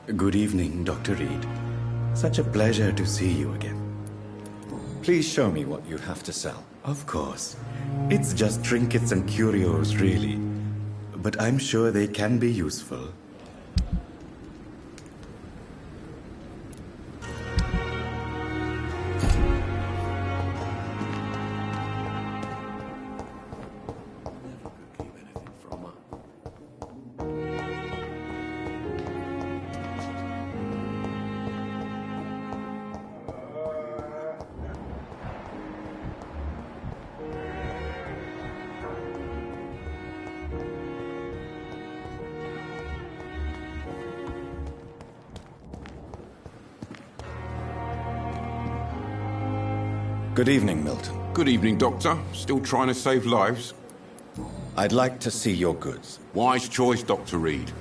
Good evening, Dr. Reed. Such a pleasure to see you again. Please show me what you have to sell. Of course. It's just trinkets and curios, really. But I'm sure they can be useful. Good evening, Milton. Good evening, Doctor. Still trying to save lives? I'd like to see your goods. Wise choice, Dr. Reed.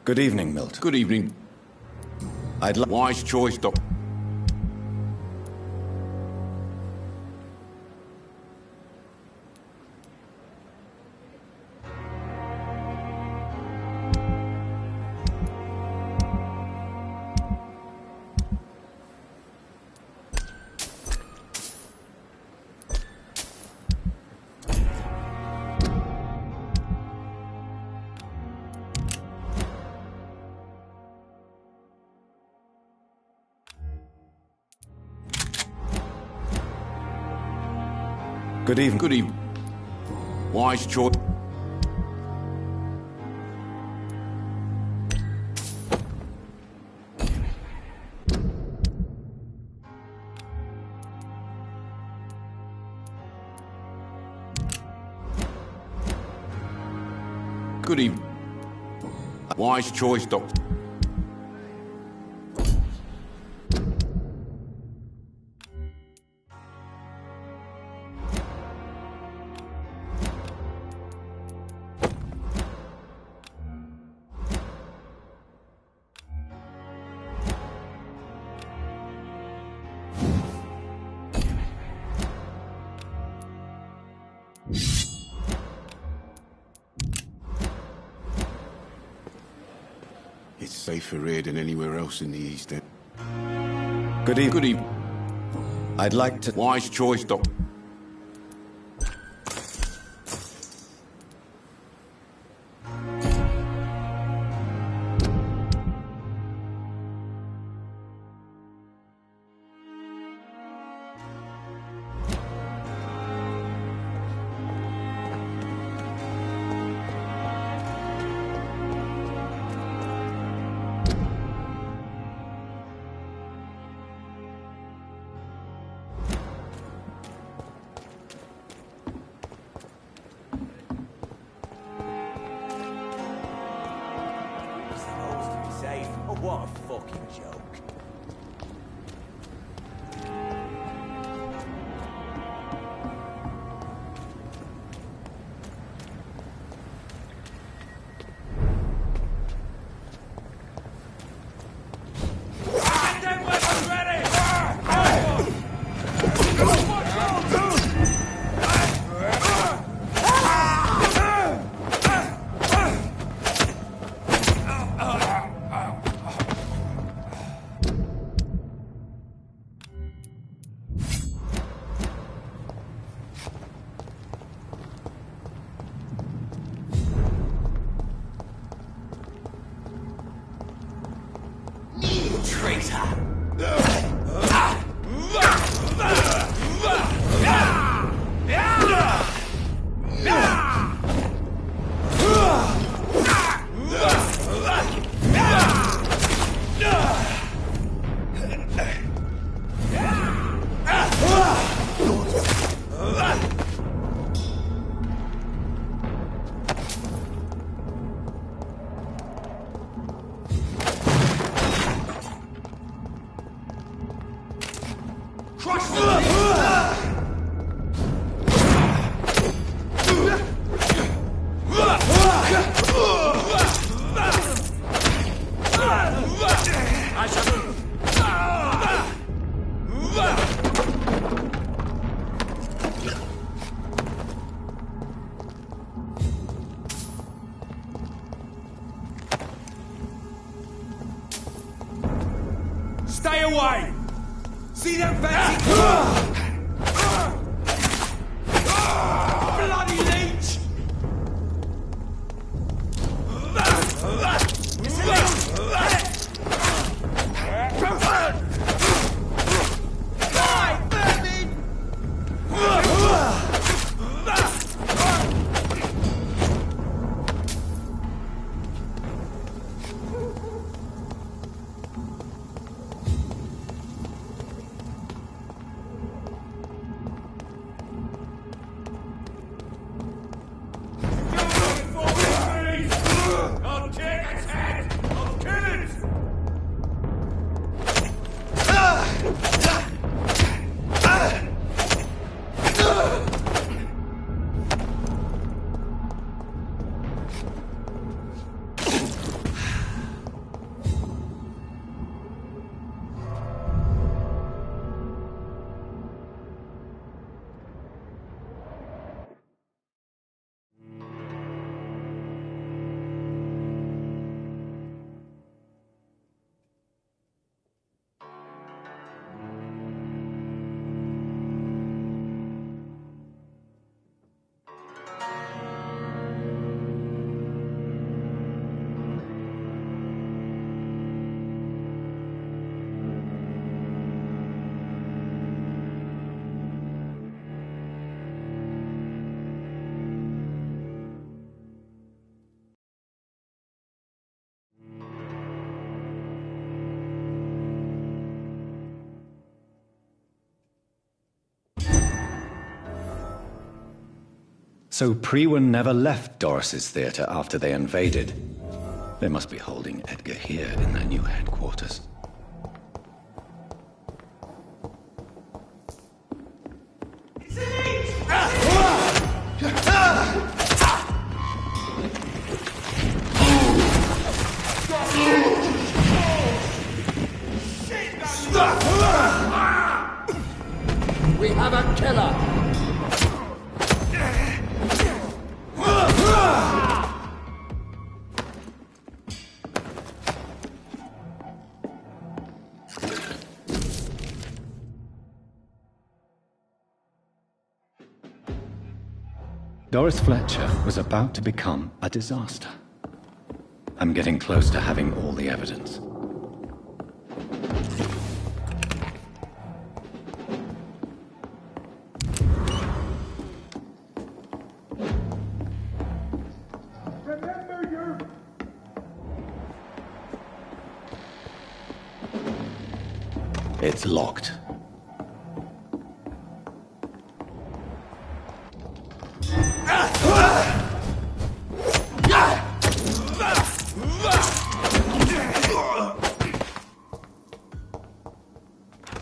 Good evening, Milton. Good evening. Wise choice, Doctor. Good evening. Good evening. Wise choice. Good evening. Wise choice, Doctor. It's safer here than anywhere else in the East End. Good evening. Good evening. I'd like to... Wise choice, Doctor. What a fucking joke. Stay away! See them fancy... Bloody leech! It's a leech! Die, vermin! I'll take its head! I'll kill it! So Prewen never left Doris's theatre after they invaded. They must be holding Edgar here in their new headquarters. We have a killer! Doris Fletcher was about to become a disaster. I'm getting close to having all the evidence. It's locked.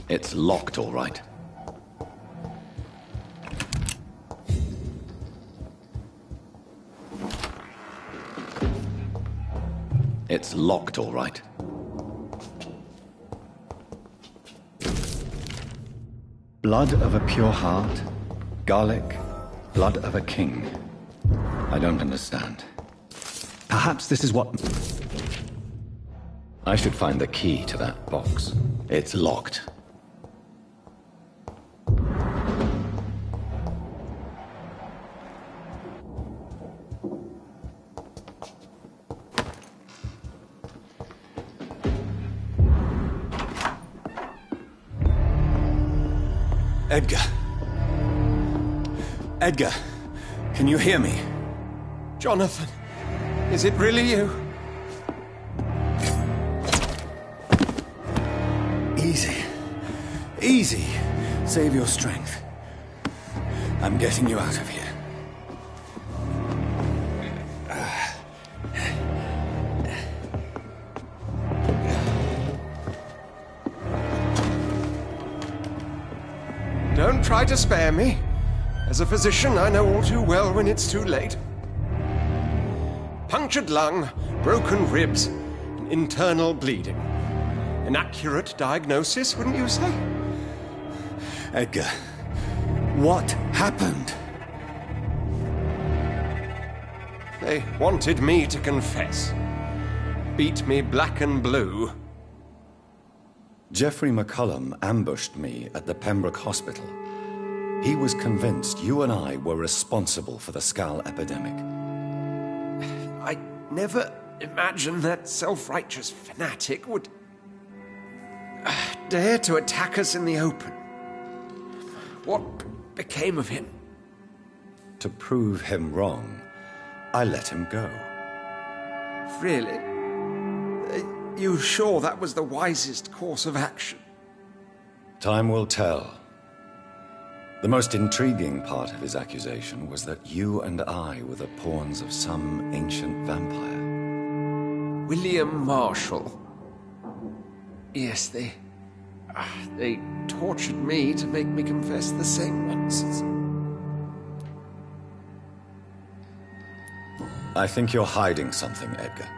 It's locked, all right. It's locked, all right. Blood of a pure heart, garlic, blood of a king. I don't understand. Perhaps this is what... I should find the key to that box. It's locked. Edgar. Edgar, can you hear me? Jonathan, is it really you? Easy. Easy. Save your strength. I'm getting you out of here. Don't try to spare me. As a physician, I know all too well when it's too late. punctured lung, broken ribs, and internal bleeding. An accurate diagnosis, wouldn't you say? Edgar, what happened? They wanted me to confess. Beat me black and blue. Geoffrey McCullum ambushed me at the Pembroke Hospital. He was convinced you and I were responsible for the Skal epidemic. I never imagined that self-righteous fanatic would dare to attack us in the open. What became of him? To prove him wrong, I let him go. Really? Are you sure that was the wisest course of action? Time will tell. The most intriguing part of his accusation was that you and I were the pawns of some ancient vampire. William Marshall. Yes, they tortured me to make me confess the same nonsense. I think you're hiding something, Edgar.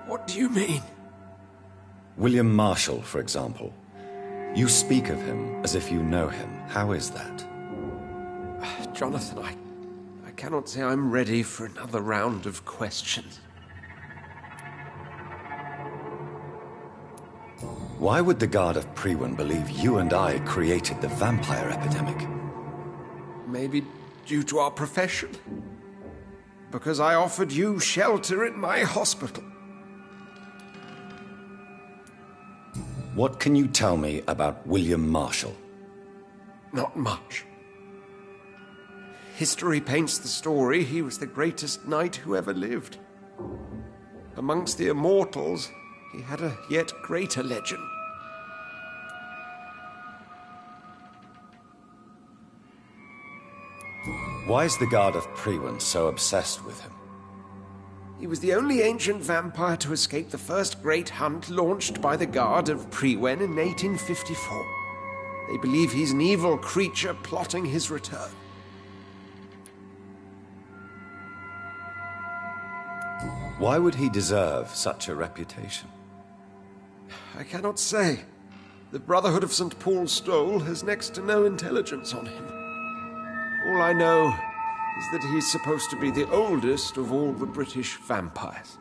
What do you mean? William Marshall, for example. You speak of him as if you know him. How is that? Jonathan, I cannot say I'm ready for another round of questions. Why would the Guard of Priwen believe you and I created the vampire epidemic? Maybe due to our profession. Because I offered you shelter in my hospital. What can you tell me about William Marshall? Not much. History paints the story he was the greatest knight who ever lived. Amongst the immortals, he had a yet greater legend. Why is the Guard of Priwen so obsessed with him? He was the only ancient vampire to escape the first great hunt launched by the Guard of Priwen in 1854. They believe he's an evil creature plotting his return. Why would he deserve such a reputation? I cannot say. The Brotherhood of St. Paul's Stole has next to no intelligence on him. All I know is that he's supposed to be the oldest of all the British vampires.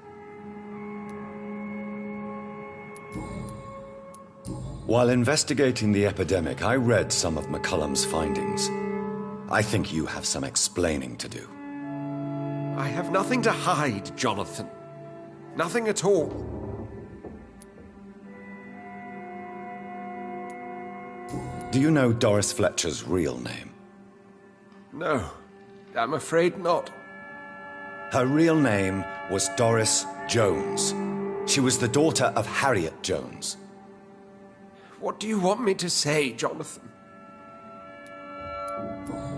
While investigating the epidemic, I read some of McCullum's findings. I think you have some explaining to do. I have nothing to hide, Jonathan. Nothing at all. Do you know Doris Fletcher's real name? No, I'm afraid not. Her real name was Doris Jones. She was the daughter of Harriet Jones. What do you want me to say, Jonathan?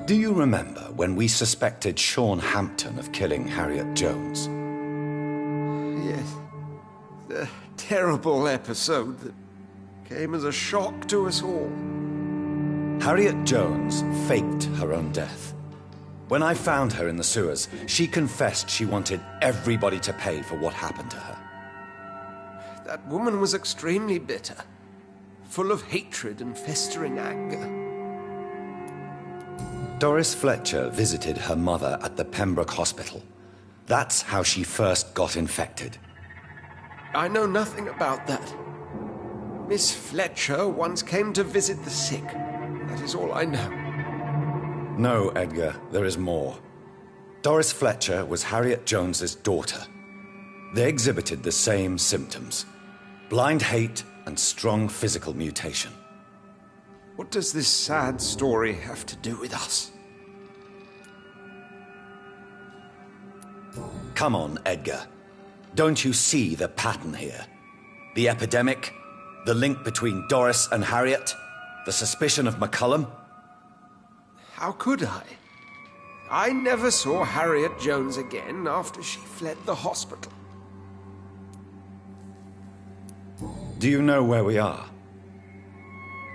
Do you remember when we suspected Sean Hampton of killing Harriet Jones? Yes. The terrible episode that came as a shock to us all. Harriet Jones faked her own death. When I found her in the sewers, she confessed she wanted everybody to pay for what happened to her. That woman was extremely bitter, full of hatred and festering anger. Doris Fletcher visited her mother at the Pembroke Hospital. That's how she first got infected. I know nothing about that. Miss Fletcher once came to visit the sick. That is all I know. No, Edgar, there is more. Doris Fletcher was Harriet Jones's daughter. They exhibited the same symptoms: blind hate and strong physical mutation. What does this sad story have to do with us? Come on, Edgar. Don't you see the pattern here? The epidemic, the link between Doris and Harriet, the suspicion of McCullum? How could I? I never saw Harriet Jones again after she fled the hospital. Do you know where we are?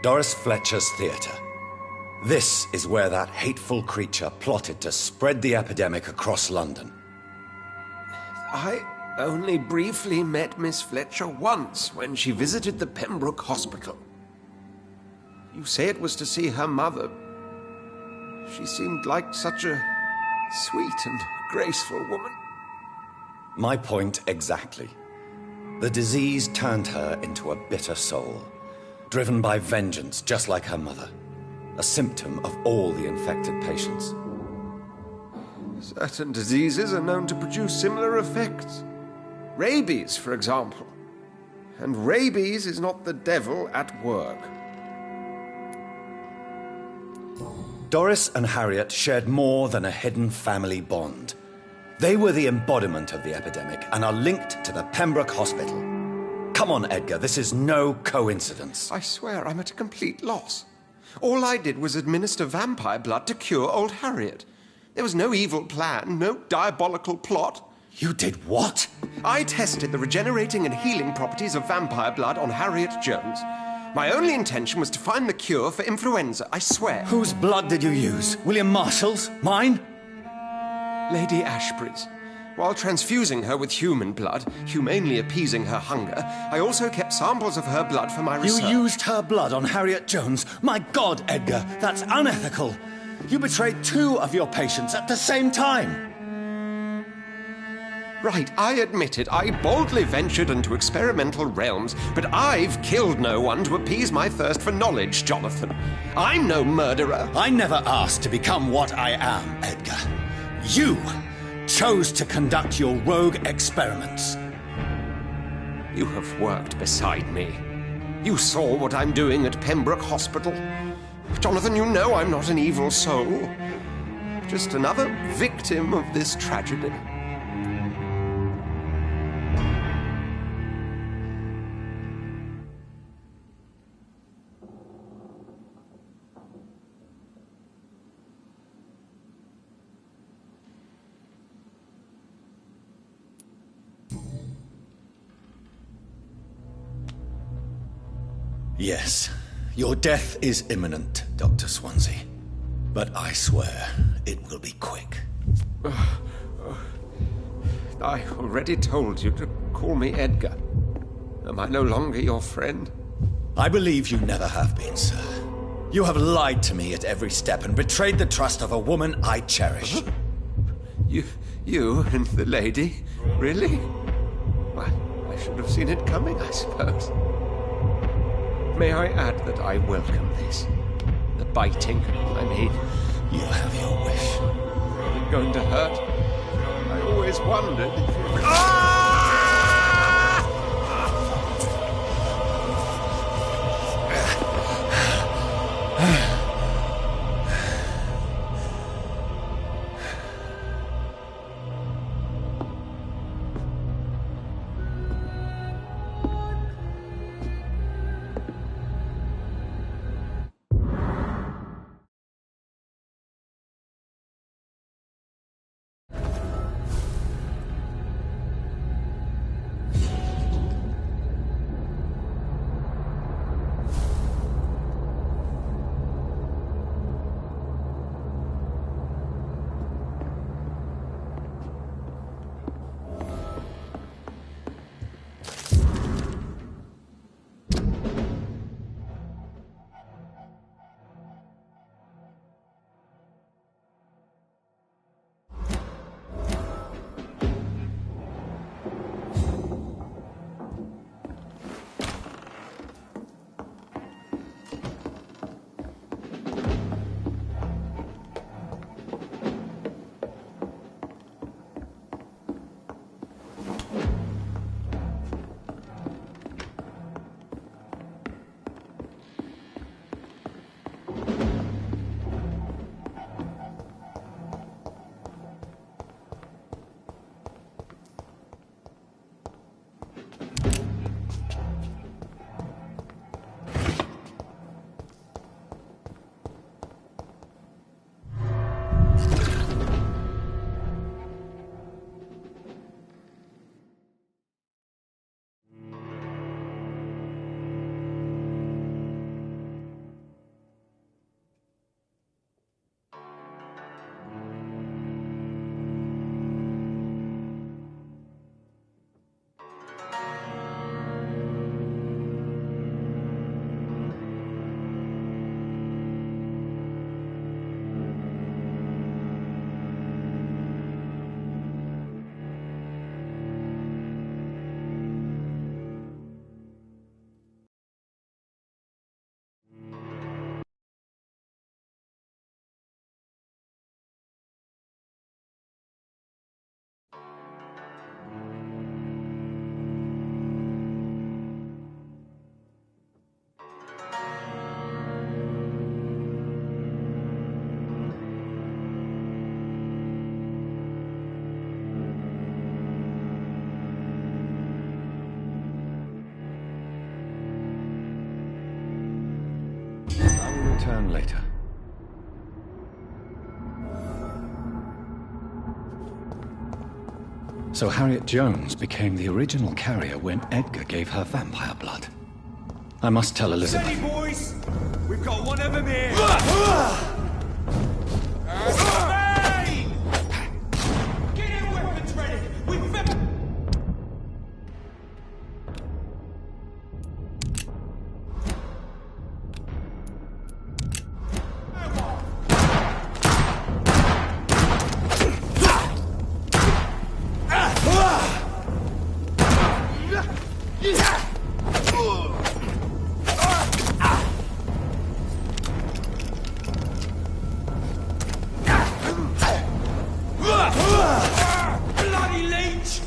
Doris Fletcher's theatre. This is where that hateful creature plotted to spread the epidemic across London. I only briefly met Miss Fletcher once when she visited the Pembroke Hospital. You say it was to see her mother. She seemed like such a sweet and graceful woman. My point exactly. The disease turned her into a bitter soul, driven by vengeance just like her mother. A symptom of all the infected patients. Certain diseases are known to produce similar effects. Rabies, for example. And rabies is not the devil at work. Doris and Harriet shared more than a hidden family bond. They were the embodiment of the epidemic and are linked to the Pembroke Hospital. Come on, Edgar, this is no coincidence. I swear I'm at a complete loss. All I did was administer vampire blood to cure old Harriet. There was no evil plan, no diabolical plot. You did what? I tested the regenerating and healing properties of vampire blood on Harriet Jones. My only intention was to find the cure for influenza, I swear. Whose blood did you use? William Marshall's? Mine? Lady Ashbury's. While transfusing her with human blood, humanely appeasing her hunger, I also kept samples of her blood for my research. You used her blood on Harriet Jones? My God, Edgar, that's unethical. You betrayed 2 of your patients at the same time. Right, I admit it. I boldly ventured into experimental realms, but I've killed no one to appease my thirst for knowledge, Jonathan. I'm no murderer. I never asked to become what I am, Edgar. You chose to conduct your rogue experiments. You have worked beside me. You saw what I'm doing at Pembroke Hospital. Jonathan, you know I'm not an evil soul. Just another victim of this tragedy. Yes, your death is imminent, Dr. Swansea. But I swear it will be quick. I already told you to call me Edgar. Am I no longer your friend? I believe you never have been, sir. You have lied to me at every step and betrayed the trust of a woman I cherish. You and the lady? Really? Well, I should have seen it coming, I suppose. May I add that I welcome this? The biting, I mean. You have your wish. Is it going to hurt? I always wondered if it... return later. So Harriet Jones became the original carrier when Edgar gave her vampire blood. I must tell Elizabeth. Steady, boys! We've got one of them here! Get your weapons ready! We've bloody leech!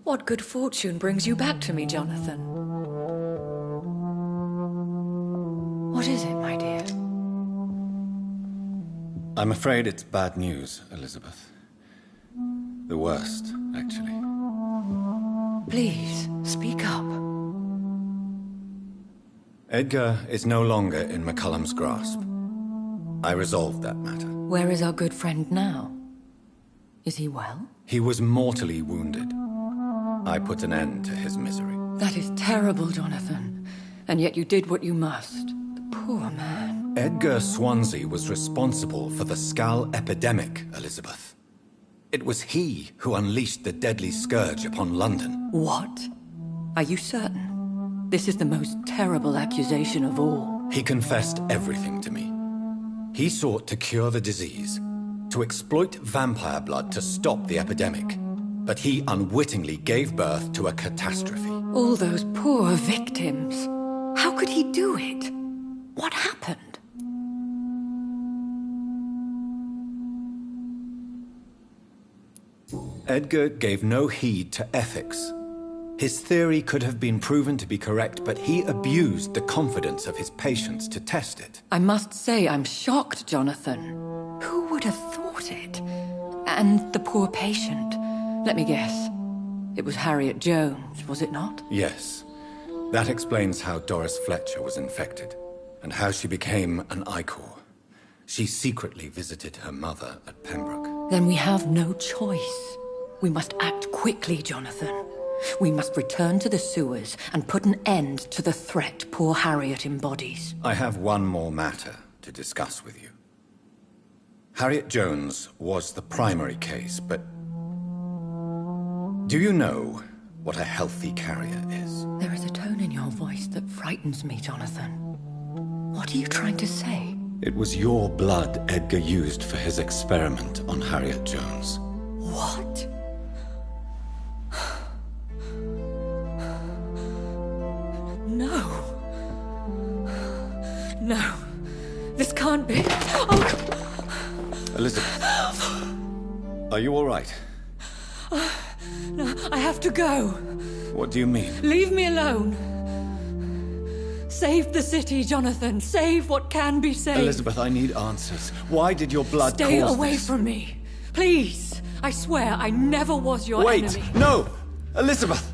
What good fortune brings you back to me, Jonathan? What is it, my dear? I'm afraid it's bad news, Elizabeth. The worst, actually. Please, speak up. Edgar is no longer in McCullum's grasp. I resolved that matter. Where is our good friend now? Is he well? He was mortally wounded. I put an end to his misery. That is terrible, Jonathan. And yet you did what you must. The poor man. Edgar Swansea was responsible for the Skal epidemic, Elizabeth. It was he who unleashed the deadly scourge upon London. What? Are you certain? This is the most terrible accusation of all. He confessed everything to me. He sought to cure the disease, to exploit vampire blood to stop the epidemic. But he unwittingly gave birth to a catastrophe. All those poor victims. How could he do it? What happened? Edgar gave no heed to ethics. His theory could have been proven to be correct, but he abused the confidence of his patients to test it. I must say I'm shocked, Jonathan. Who would have thought it? And the poor patient. Let me guess. It was Harriet Jones, was it not? Yes. That explains how Doris Fletcher was infected, and how she became an Ichor. She secretly visited her mother at Pembroke. Then we have no choice. We must act quickly, Jonathan. We must return to the sewers and put an end to the threat poor Harriet embodies. I have one more matter to discuss with you. Harriet Jones was the primary case, but do you know what a healthy carrier is? There is a tone in your voice that frightens me, Jonathan. What are you trying to say? It was your blood Edgar used for his experiment on Harriet Jones. What? No. No. This can't be. Oh. Elizabeth. Are you all right? No, I have to go. What do you mean? Leave me alone. Save the city, Jonathan. Save what can be saved. Elizabeth, I need answers. Why did your blood Stay cause away this? from me. Please. I swear I never was your enemy. Wait! No! Elizabeth!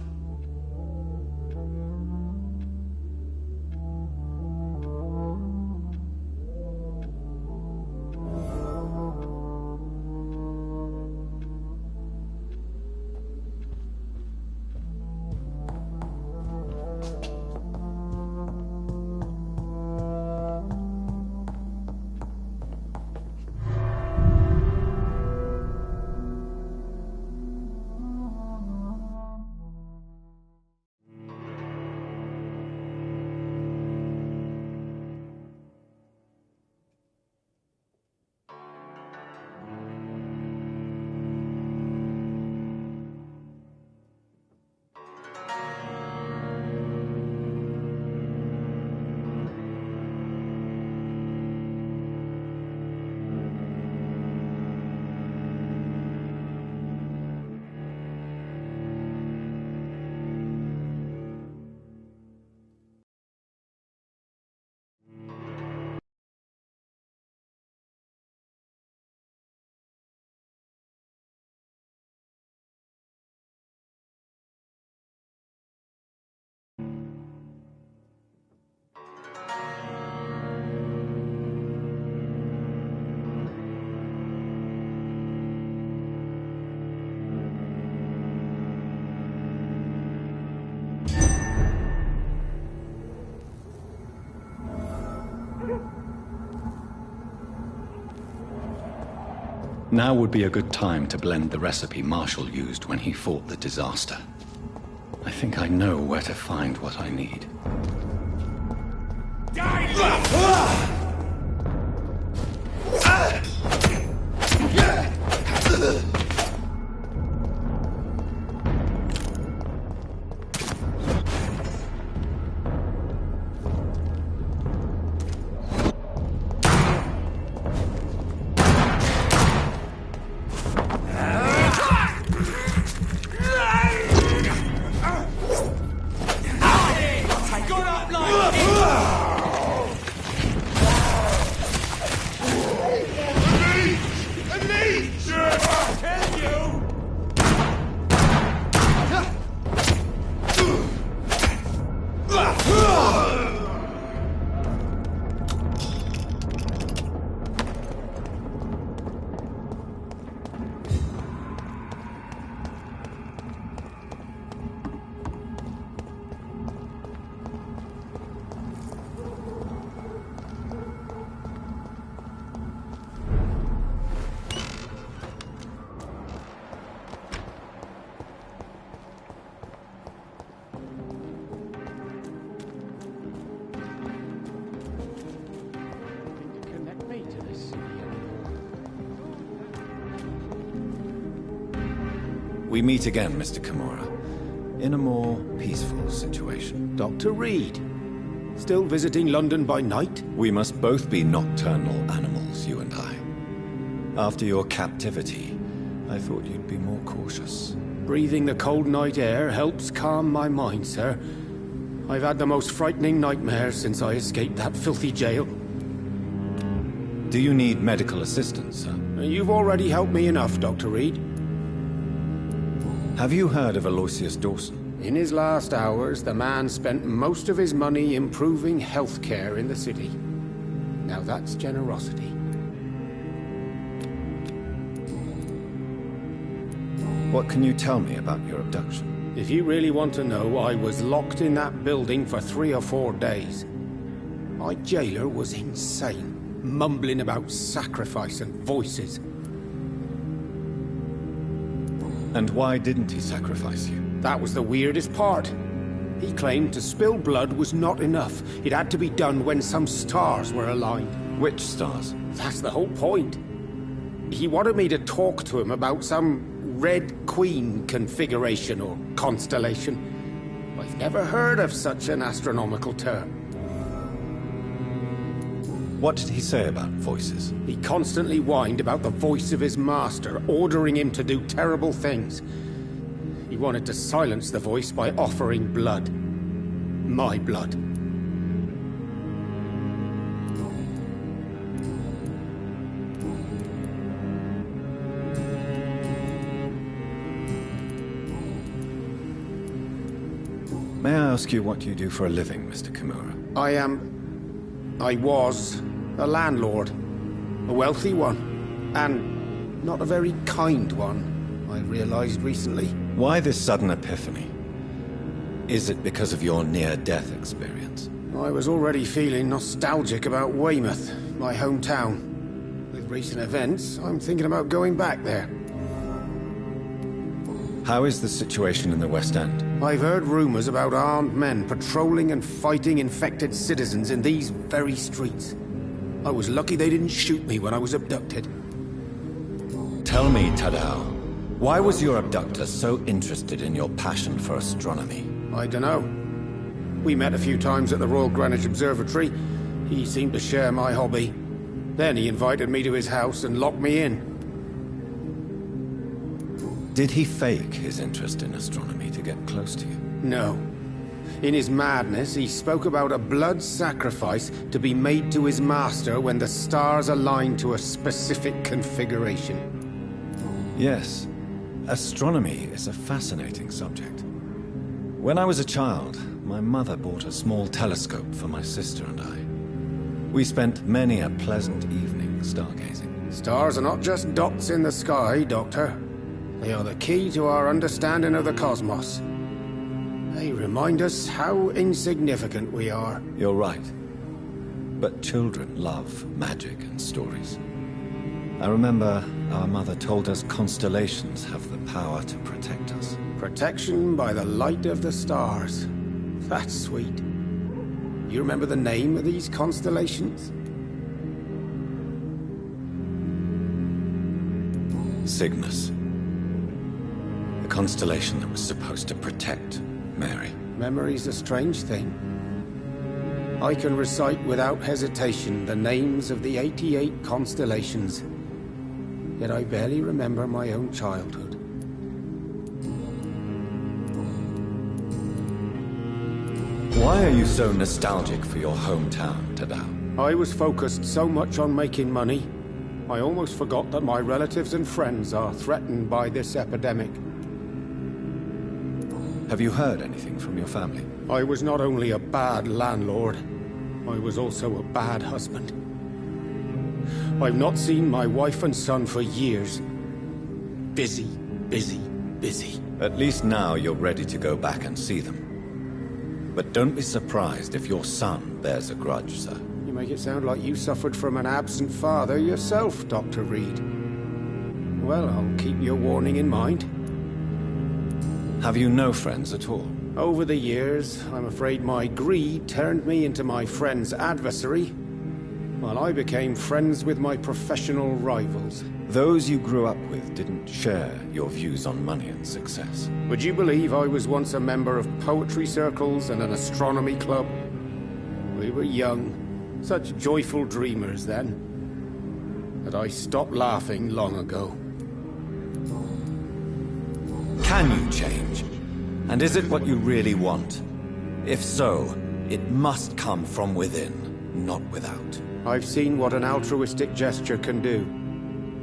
Now would be a good time to blend the recipe Marshall used when he fought the disaster. I think I know where to find what I need. We meet again, Mr. Kimura, in a more peaceful situation. Dr. Reed, still visiting London by night? We must both be nocturnal animals, you and I. After your captivity, I thought you'd be more cautious. Breathing the cold night air helps calm my mind, sir. I've had the most frightening nightmares since I escaped that filthy jail. Do you need medical assistance, sir? You've already helped me enough, Dr. Reed. Have you heard of Aloysius Dawson? In his last hours, the man spent most of his money improving healthcare in the city. Now that's generosity. What can you tell me about your abduction? If you really want to know, I was locked in that building for 3 or 4 days. My jailer was insane, mumbling about sacrifice and voices. And why didn't he sacrifice you? That was the weirdest part. He claimed to spill blood was not enough. It had to be done when some stars were aligned. Which stars? That's the whole point. He wanted me to talk to him about some Red Queen configuration or constellation. I've never heard of such an astronomical term. What did he say about voices? He constantly whined about the voice of his master, ordering him to do terrible things. He wanted to silence the voice by offering blood. My blood. May I ask you what you do for a living, Mr. Kimura? I was a landlord. A wealthy one. And not a very kind one, I realized recently. Why this sudden epiphany? Is it because of your near-death experience? I was already feeling nostalgic about Weymouth, my hometown. With recent events, I'm thinking about going back there. How is the situation in the West End? I've heard rumors about armed men patrolling and fighting infected citizens in these very streets. I was lucky they didn't shoot me when I was abducted. Tell me, Tadao, why was your abductor so interested in your passion for astronomy? I dunno. We met a few times at the Royal Greenwich Observatory. He seemed to share my hobby. Then he invited me to his house and locked me in. Did he fake his interest in astronomy to get close to you? No. In his madness, he spoke about a blood sacrifice to be made to his master when the stars aligned to a specific configuration. Yes. Astronomy is a fascinating subject. When I was a child, my mother bought a small telescope for my sister and I. We spent many a pleasant evening stargazing. Stars are not just dots in the sky, Doctor. They are the key to our understanding of the cosmos. They remind us how insignificant we are. You're right. But children love magic and stories. I remember our mother told us constellations have the power to protect us. Protection by the light of the stars. That's sweet. You remember the name of these constellations? Cygnus. The constellation that was supposed to protect Mary. Memory's a strange thing. I can recite without hesitation the names of the 88 constellations. Yet I barely remember my own childhood. Why are you so nostalgic for your hometown, Tadao? I was focused so much on making money, I almost forgot that my relatives and friends are threatened by this epidemic. Have you heard anything from your family? I was not only a bad landlord, I was also a bad husband. I've not seen my wife and son for years. Busy, busy, busy. At least now you're ready to go back and see them. But don't be surprised if your son bears a grudge, sir. You make it sound like you suffered from an absent father yourself, Dr. Reed. Well, I'll keep your warning in mind. Have you no friends at all? Over the years, I'm afraid my greed turned me into my friend's adversary, while I became friends with my professional rivals. Those you grew up with didn't share your views on money and success. Would you believe I was once a member of poetry circles and an astronomy club? We were young, such joyful dreamers then, that I stopped laughing long ago. Can you change? And is it what you really want? If so, it must come from within, not without. I've seen what an altruistic gesture can do.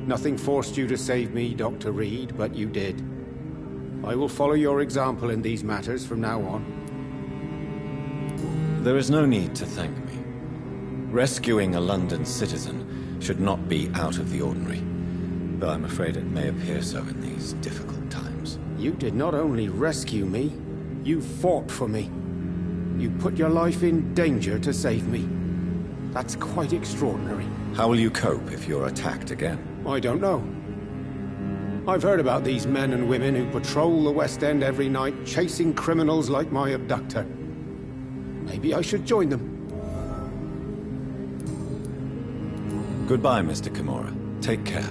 Nothing forced you to save me, Dr. Reed, but you did. I will follow your example in these matters from now on. There is no need to thank me. Rescuing a London citizen should not be out of the ordinary, though I'm afraid it may appear so in these difficult times. You did not only rescue me, you fought for me. You put your life in danger to save me. That's quite extraordinary. How will you cope if you're attacked again? I don't know. I've heard about these men and women who patrol the West End every night, chasing criminals like my abductor. Maybe I should join them. Goodbye, Mr. Kimura. Take care.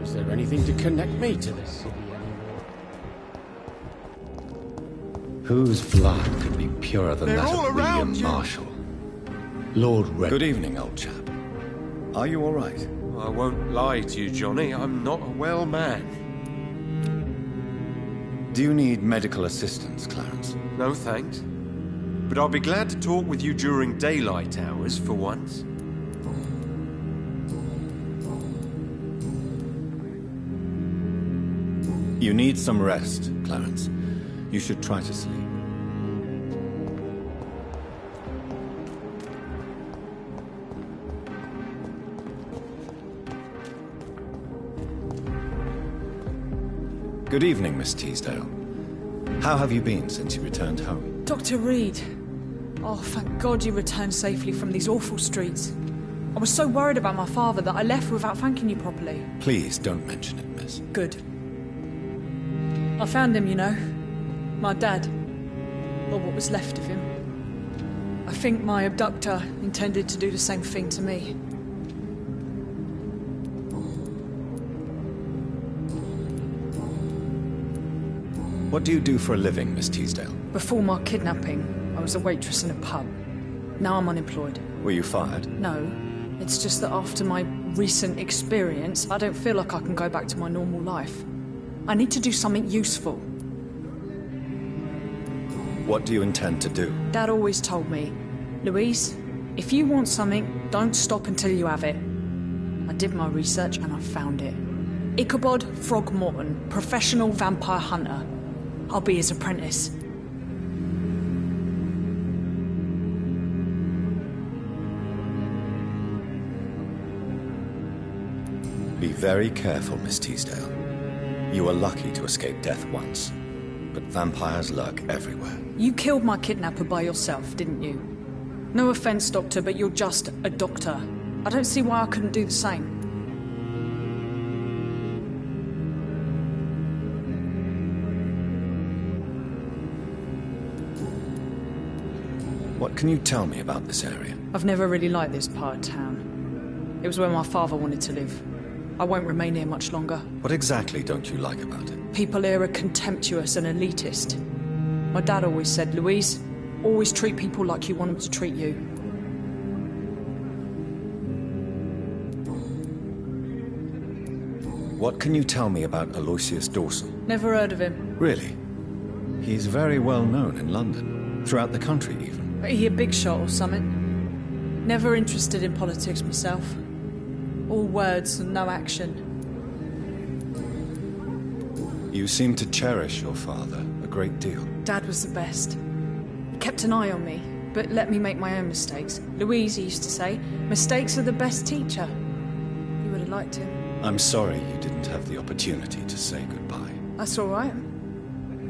Is there anything to connect me to this city anymore? Whose blood could be purer than They're that all of around William you. Marshall? Lord Red. Good evening, old chap. Are you all right? I won't lie to you, Johnny. I'm not a well man. Do you need medical assistance, Clarence? No thanks. But I'll be glad to talk with you during daylight hours for once. You need some rest, Clarence. You should try to sleep. Good evening, Miss Teasdale. How have you been since you returned home? Dr. Reed. Oh, thank God you returned safely from these awful streets. I was so worried about my father that I left without thanking you properly. Please don't mention it, miss. Good. I found him, you know. My dad. Or what was left of him. I think my abductor intended to do the same thing to me. What do you do for a living, Miss Teasdale? Before my kidnapping, I was a waitress in a pub. Now I'm unemployed. Were you fired? No. It's just that after my recent experience, I don't feel like I can go back to my normal life. I need to do something useful. What do you intend to do? Dad always told me, Louise, if you want something, don't stop until you have it. I did my research and I found it. Ichabod Throgmorton, professional vampire hunter. I'll be his apprentice. Be very careful, Miss Teasdale. You were lucky to escape death once, but vampires lurk everywhere. You killed my kidnapper by yourself, didn't you? No offense, Doctor, but you're just a doctor. I don't see why I couldn't do the same. What can you tell me about this area? I've never really liked this part of town. It was where my father wanted to live. I won't remain here much longer. What exactly don't you like about it? People here are contemptuous and elitist. My dad always said, Louise, always treat people like you want them to treat you. What can you tell me about Aloysius Dawson? Never heard of him. Really? He's very well known in London, throughout the country even. He a big shot or something? Never interested in politics myself. All words and no action. You seem to cherish your father a great deal. Dad was the best. He kept an eye on me, but let me make my own mistakes. Louise used to say, mistakes are the best teacher. You would have liked him. I'm sorry you didn't have the opportunity to say goodbye. That's all right.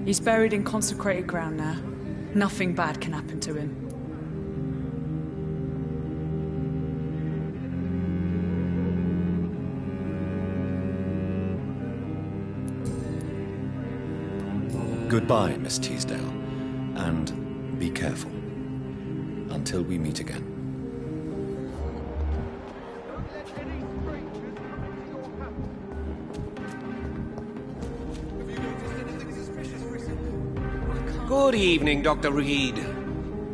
He's buried in consecrated ground now. Nothing bad can happen to him. Goodbye, Miss Teasdale, and be careful. Until we meet again. Good evening, Dr. Reed.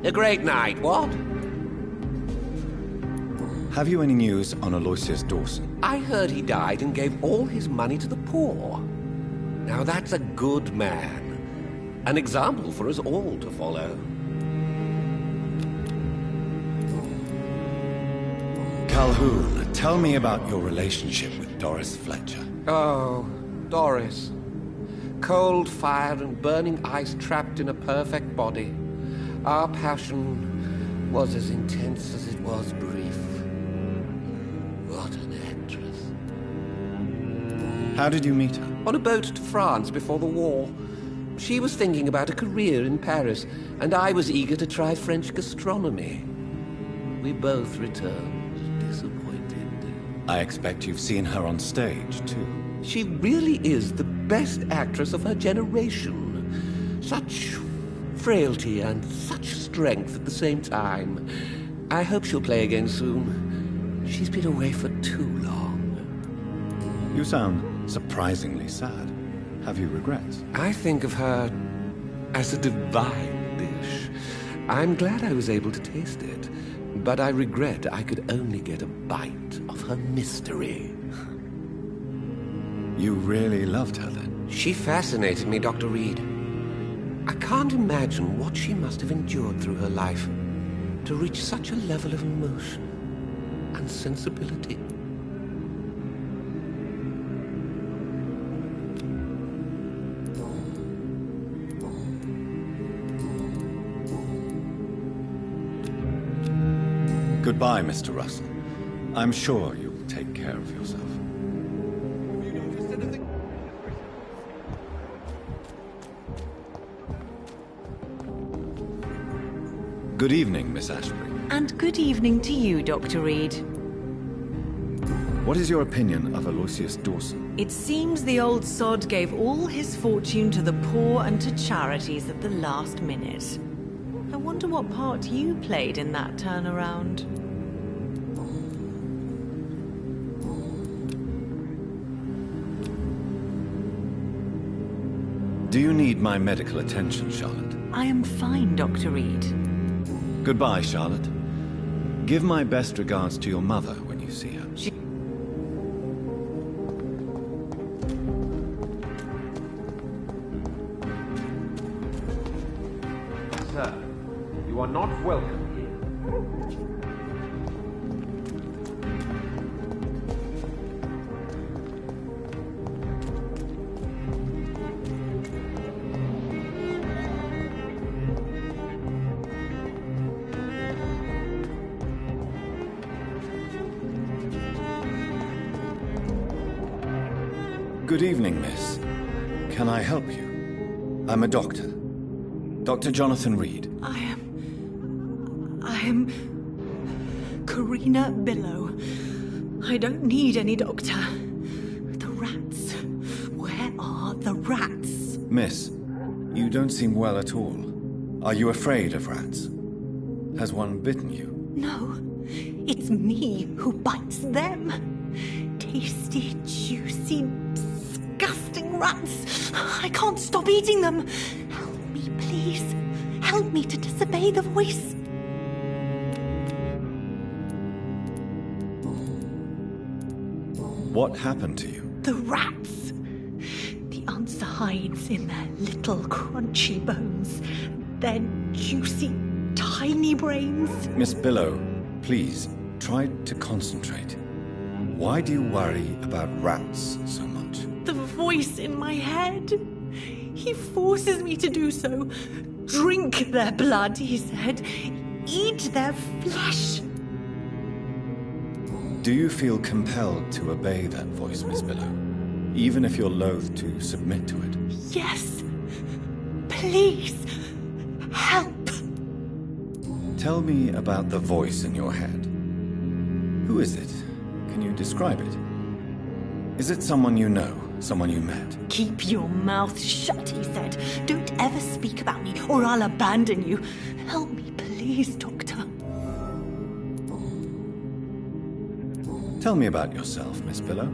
A great night, what? Have you any news on Aloysius Dawson? I heard he died and gave all his money to the poor. Now that's a good man. An example for us all to follow. Calhoun, tell me about your relationship with Doris Fletcher. Oh, Doris. Cold fire and burning ice trapped in a perfect body. Our passion was as intense as it was brief. What an actress. How did you meet her? On a boat to France before the war. She was thinking about a career in Paris, and I was eager to try French gastronomy. We both returned disappointed. I expect you've seen her on stage, too. She really is the best actress of her generation. Such frailty and such strength at the same time. I hope she'll play again soon. She's been away for too long. You sound surprisingly sad. Have you regrets? I think of her as a divine dish. I'm glad I was able to taste it. But I regret I could only get a bite of her mystery. You really loved her then? She fascinated me, Dr. Reed. I can't imagine what she must have endured through her life to reach such a level of emotion and sensibility. Goodbye, Mr. Russell. I'm sure you'll take care of yourself. Good evening, Miss Ashbury. And good evening to you, Dr. Reed. What is your opinion of Aloysius Dawson? It seems the old sod gave all his fortune to the poor and to charities at the last minute. I wonder what part you played in that turnaround. Do you need my medical attention, Charlotte? I am fine, Dr. Reed. Goodbye, Charlotte. Give my best regards to your mother when you see her. Sir, you are not welcome here. Good evening, miss. Can I help you? I'm a doctor. Dr. Jonathan Reed. I am Karina Billow. I don't need any doctor. The rats. Where are the rats? Miss, you don't seem well at all. Are you afraid of rats? Has one bitten you? No, it's me who bites them. Tasty, juicy, disgusting rats. I can't stop eating them. Help me, please. Help me to disobey the voice. What happened to you? The rats. The answer hides in their little crunchy bones. Their juicy, tiny brains. Miss Billow, please, try to concentrate. Why do you worry about rats so much? The voice in my head. He forces me to do so. Drink their blood, he said. Eat their flesh. Do you feel compelled to obey that voice, Miss Billow? Even if you're loath to submit to it? Yes. Please. Help. Tell me about the voice in your head. Who is it? Can you describe it? Is it someone you know? Someone you met? Keep your mouth shut, he said. Don't ever speak about me, or I'll abandon you. Help me, please, Doctor. Tell me about yourself, Miss Billow.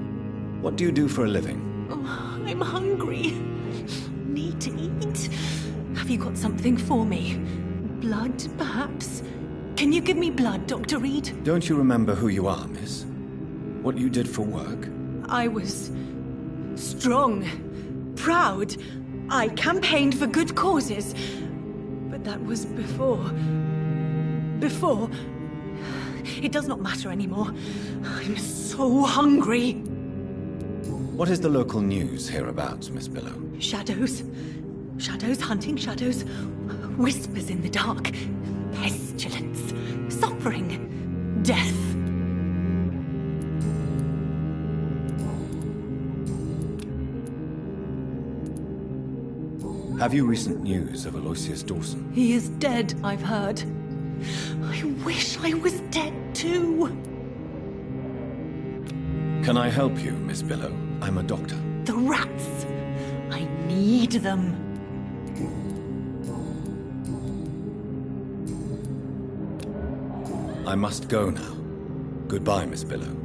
What do you do for a living? Oh, I'm hungry. Need to eat. Have you got something for me? Blood, perhaps? Can you give me blood, Dr. Reed? Don't you remember who you are, miss? What you did for work? I was strong, proud. I campaigned for good causes. But that was before. Before. It does not matter anymore. I'm so hungry. What is the local news hereabouts, Miss Billow? Shadows. Shadows hunting shadows. Whispers in the dark. Pestilence. Suffering. Death. Have you recent news of Aloysius Dawson? He is dead, I've heard. I wish I was dead too. Can I help you, Miss Billow? I'm a doctor. The rats. I need them. I must go now. Goodbye, Miss Billow.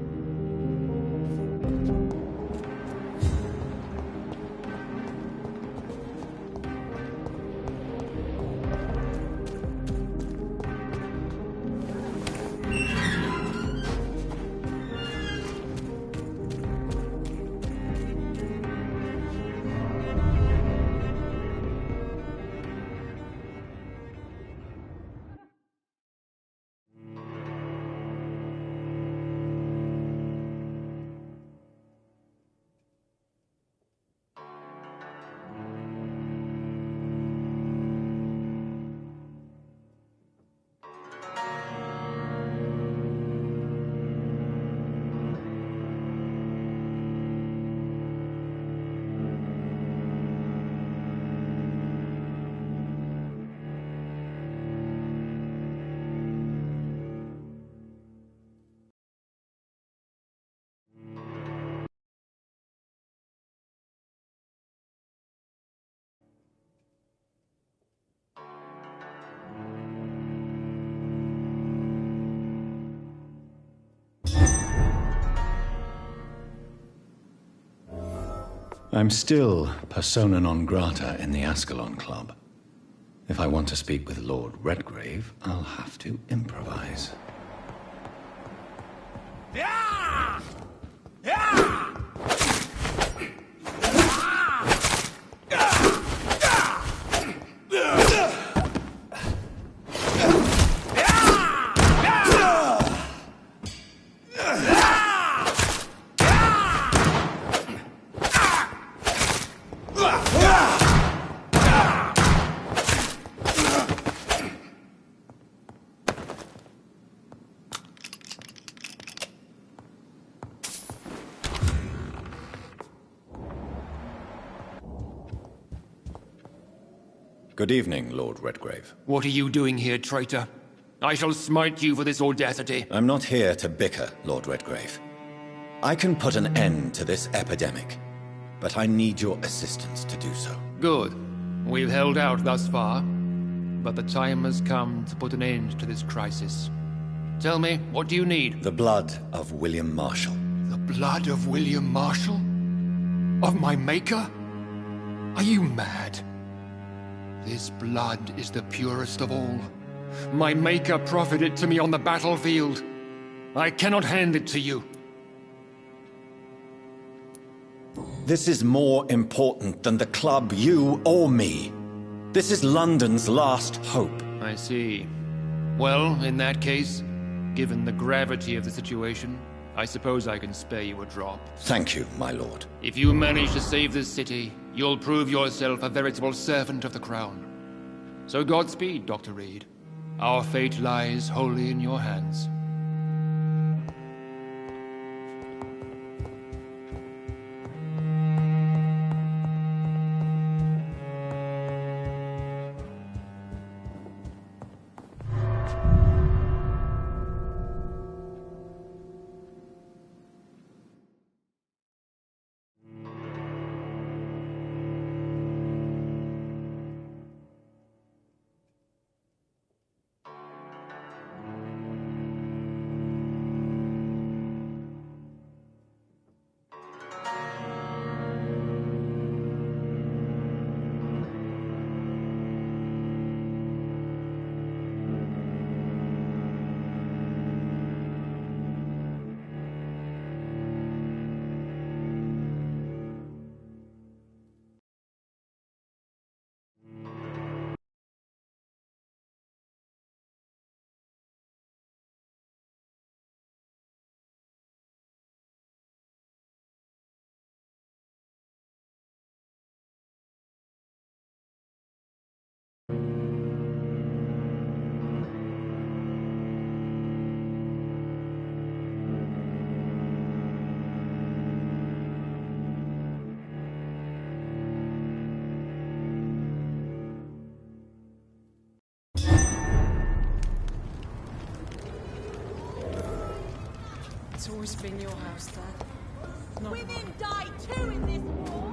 I'm still persona non grata in the Ascalon Club. If I want to speak with Lord Redgrave, I'll have to improvise. Yeah! Yeah! Good evening, Lord Redgrave. What are you doing here, traitor? I shall smite you for this audacity. I'm not here to bicker, Lord Redgrave. I can put an end to this epidemic, but I need your assistance to do so. Good. We've held out thus far, but the time has come to put an end to this crisis. Tell me, what do you need? The blood of William Marshall. The blood of William Marshall? Of my maker? Are you mad? This blood is the purest of all. My maker proffered it to me on the battlefield. I cannot hand it to you. This is more important than the club, you, or me. This is London's last hope. I see. Well, in that case, given the gravity of the situation, I suppose I can spare you a drop. Thank you, my lord. If you manage to save this city, you'll prove yourself a veritable servant of the crown. So Godspeed, Dr. Reed. Our fate lies wholly in your hands. It's always been your house, Dad. Not Women mine. die too in this war!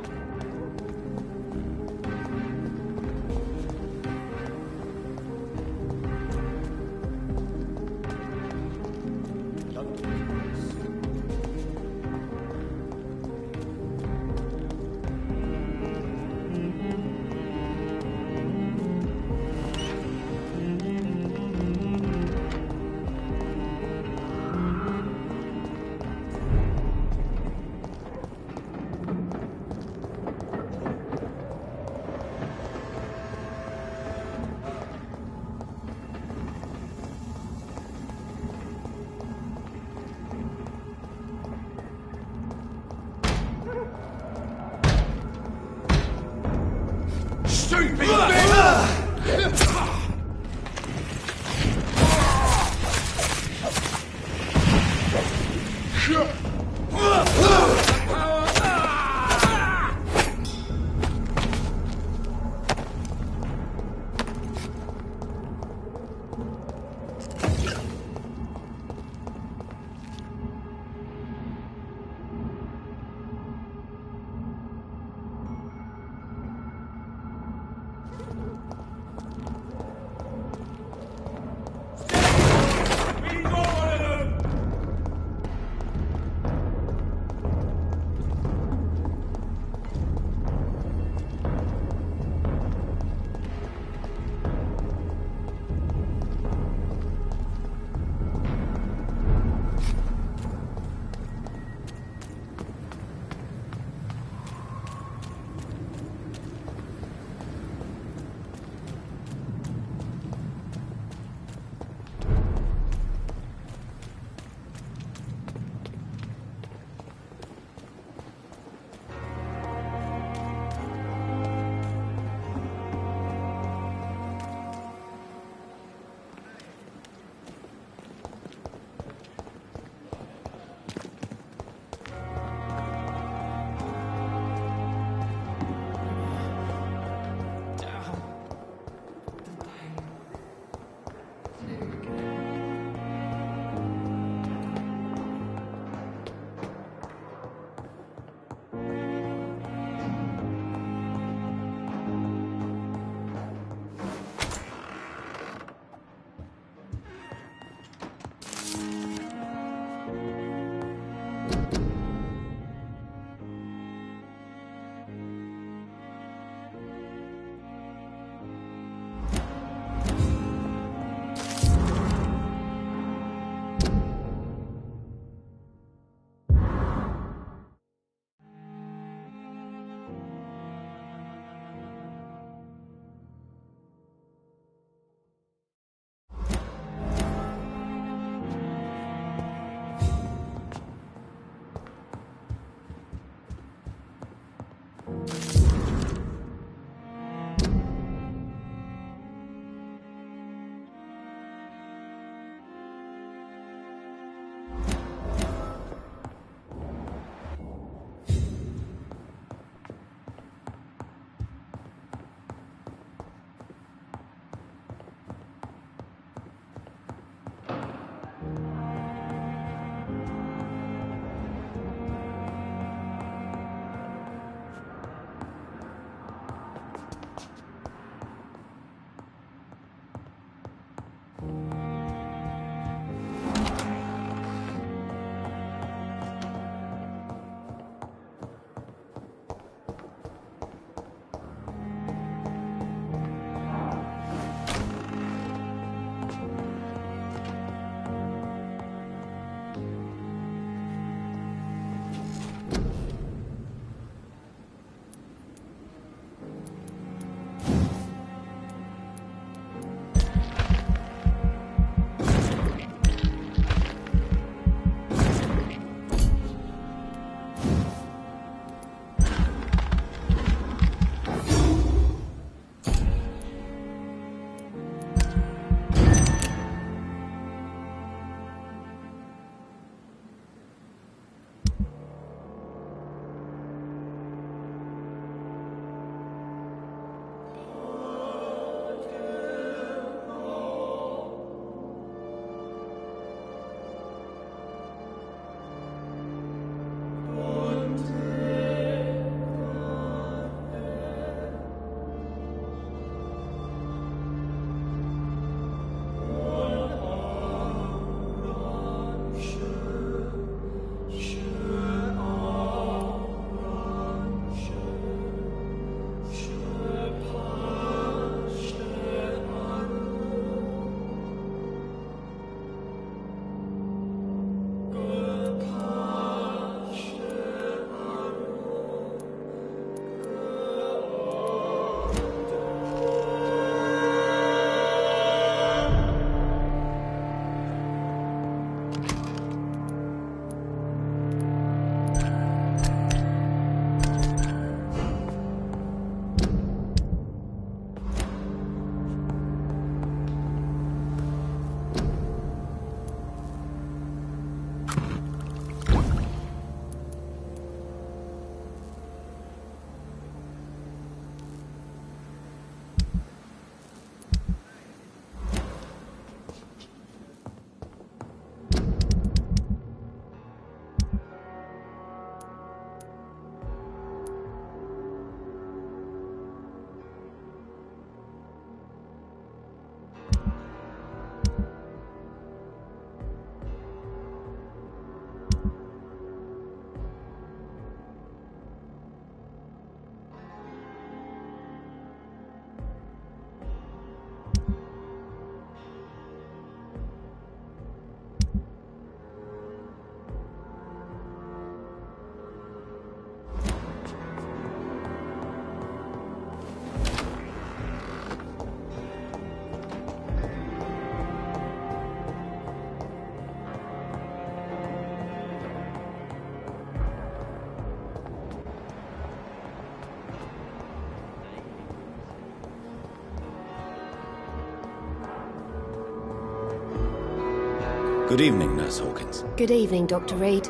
Good evening, Nurse Hawkins. Good evening, Dr. Reed.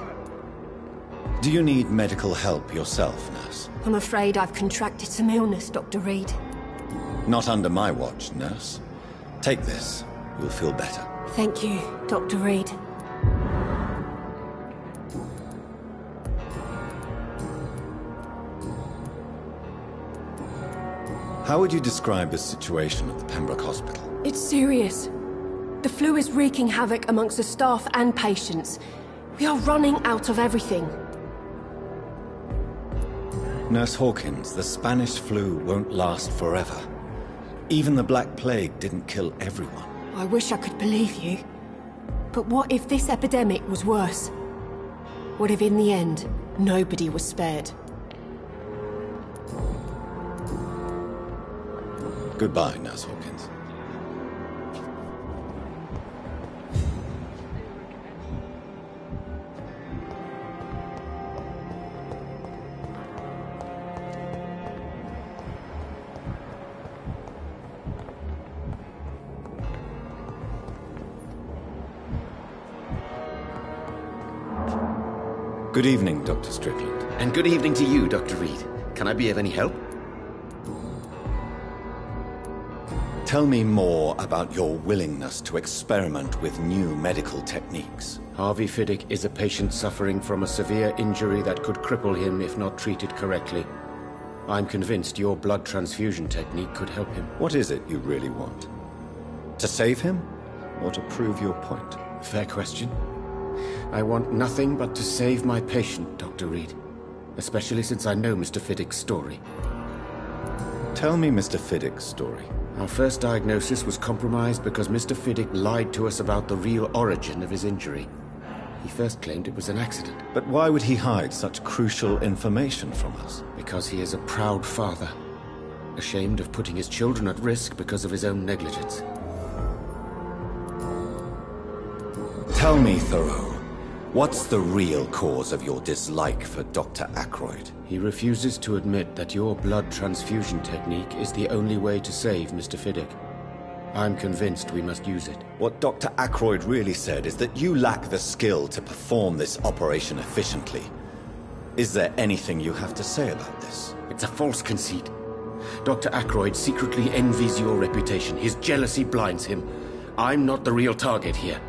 Do you need medical help yourself, Nurse? I'm afraid I've contracted some illness, Dr. Reed. Not under my watch, Nurse. Take this. You'll feel better. Thank you, Dr. Reed. How would you describe the situation at the Pembroke Hospital? It's serious. The flu is wreaking havoc amongst the staff and patients. We are running out of everything. Nurse Hawkins, the Spanish flu won't last forever. Even the Black Plague didn't kill everyone. I wish I could believe you. But what if this epidemic was worse? What if in the end, nobody was spared? Goodbye, Nurse Hawkins. Good evening, Dr. Strickland. And good evening to you, Dr. Reed. Can I be of any help? Tell me more about your willingness to experiment with new medical techniques. Harvey Fiddick is a patient suffering from a severe injury that could cripple him if not treated correctly. I'm convinced your blood transfusion technique could help him. What is it you really want? To save him, or to prove your point? Fair question. I want nothing but to save my patient, Dr. Reed. Especially since I know Mr. Fiddick's story. Tell me Mr. Fiddick's story. Our first diagnosis was compromised because Mr. Fiddick lied to us about the real origin of his injury. He first claimed it was an accident. But why would he hide such crucial information from us? Because he is a proud father. Ashamed of putting his children at risk because of his own negligence. Tell me, Thoreau, what's the real cause of your dislike for Dr. Ackroyd? He refuses to admit that your blood transfusion technique is the only way to save Mr. Fiddick. I'm convinced we must use it. What Dr. Ackroyd really said is that you lack the skill to perform this operation efficiently. Is there anything you have to say about this? It's a false conceit. Dr. Ackroyd secretly envies your reputation. His jealousy blinds him. I'm not the real target here.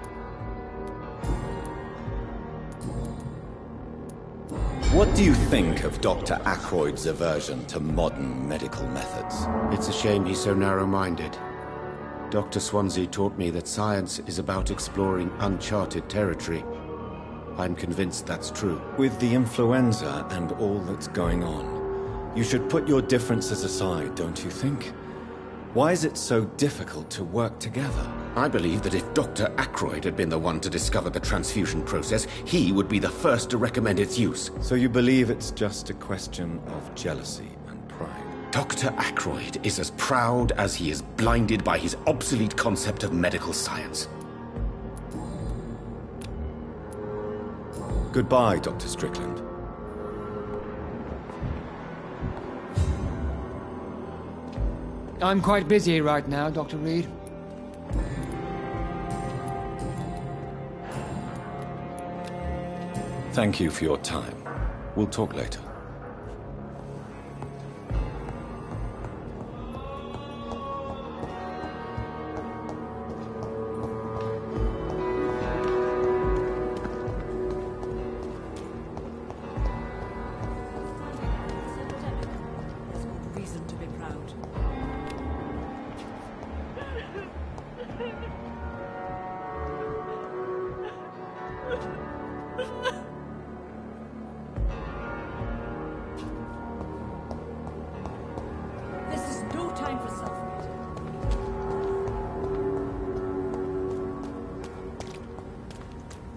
What do you think of Dr. Ackroyd's aversion to modern medical methods? It's a shame he's so narrow-minded. Dr. Swansea taught me that science is about exploring uncharted territory. I'm convinced that's true. With the influenza and all that's going on, you should put your differences aside, don't you think? Why is it so difficult to work together? I believe that if Dr. Ackroyd had been the one to discover the transfusion process, he would be the first to recommend its use. So you believe it's just a question of jealousy and pride? Dr. Ackroyd is as proud as he is blinded by his obsolete concept of medical science. Goodbye, Dr. Strickland. I'm quite busy right now, Dr. Reed. Thank you for your time. We'll talk later.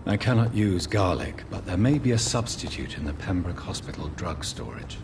I cannot use garlic, but there may be a substitute in the Pembroke Hospital drug storage.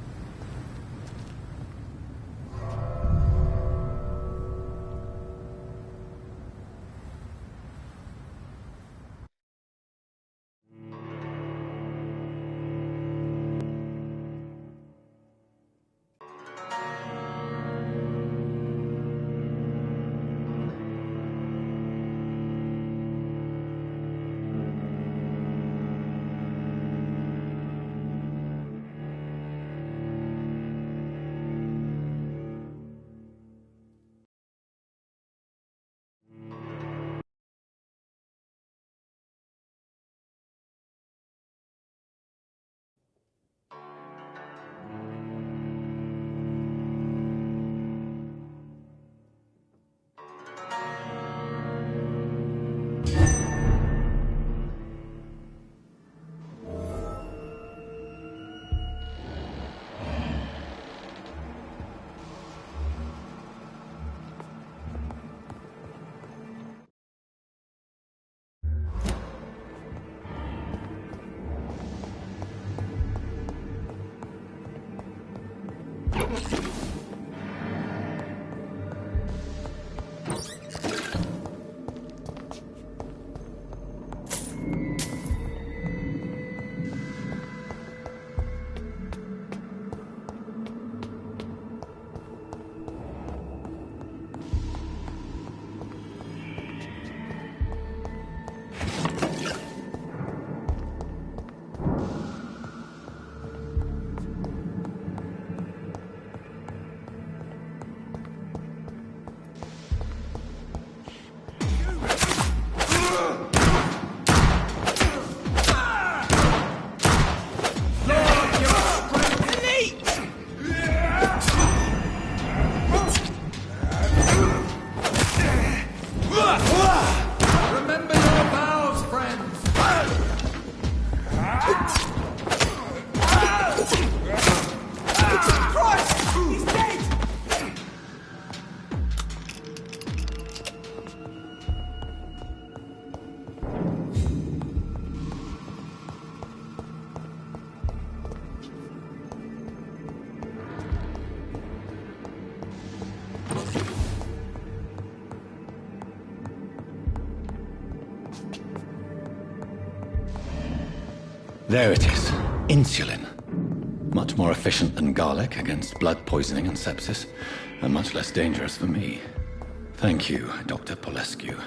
There it is. Insulin. Much more efficient than garlic against blood poisoning and sepsis, and much less dangerous for me. Thank you, Dr. Polescu.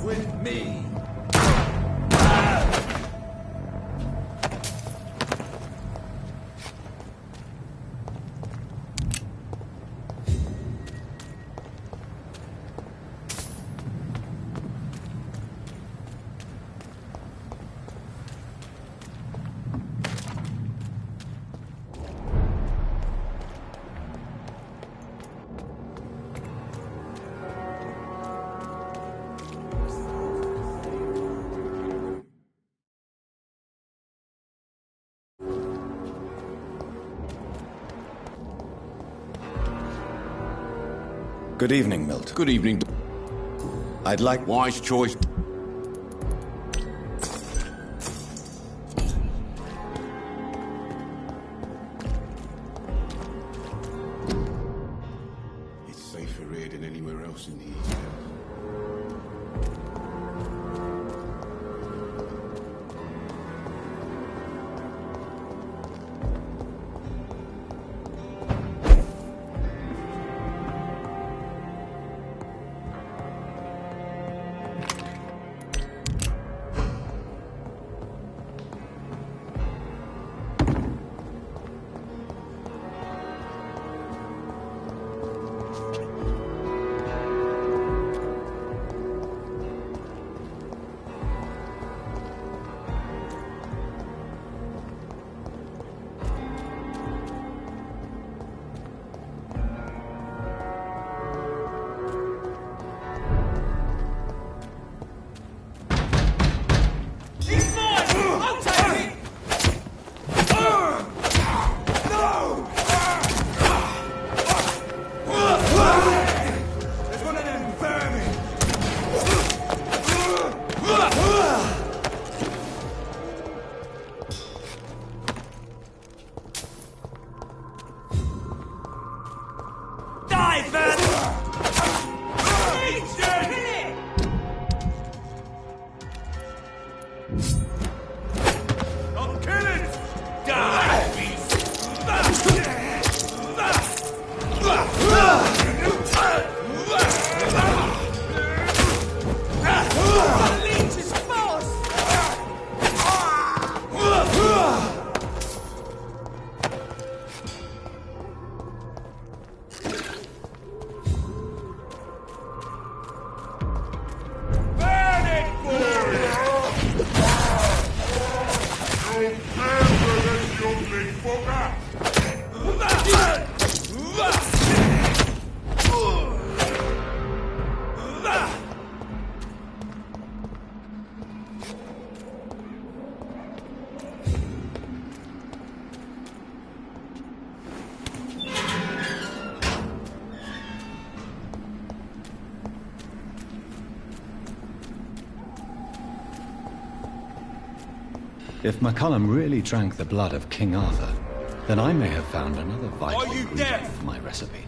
With me. Good evening, Milt. Good evening. I'd like... Wise choice. It's safer here than anywhere else in the East. If McCullum really drank the blood of King Arthur, then I may have found another vital ingredient for my recipe.